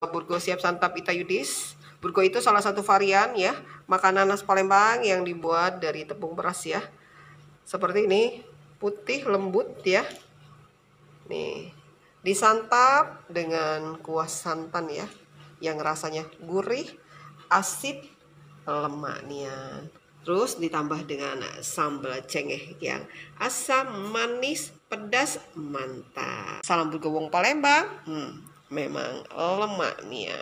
Burgo siap santap Ita Yudis. Burgo itu salah satu varian ya, makanan khas Palembang yang dibuat dari tepung beras ya. Seperti ini, putih lembut ya. Nih, disantap dengan kuah santan ya, yang rasanya gurih, asid, lemaknya. Terus ditambah dengan sambal cengeh yang asam, manis, pedas, mantap. Salam Burgo wong Palembang. Memang lemaknya.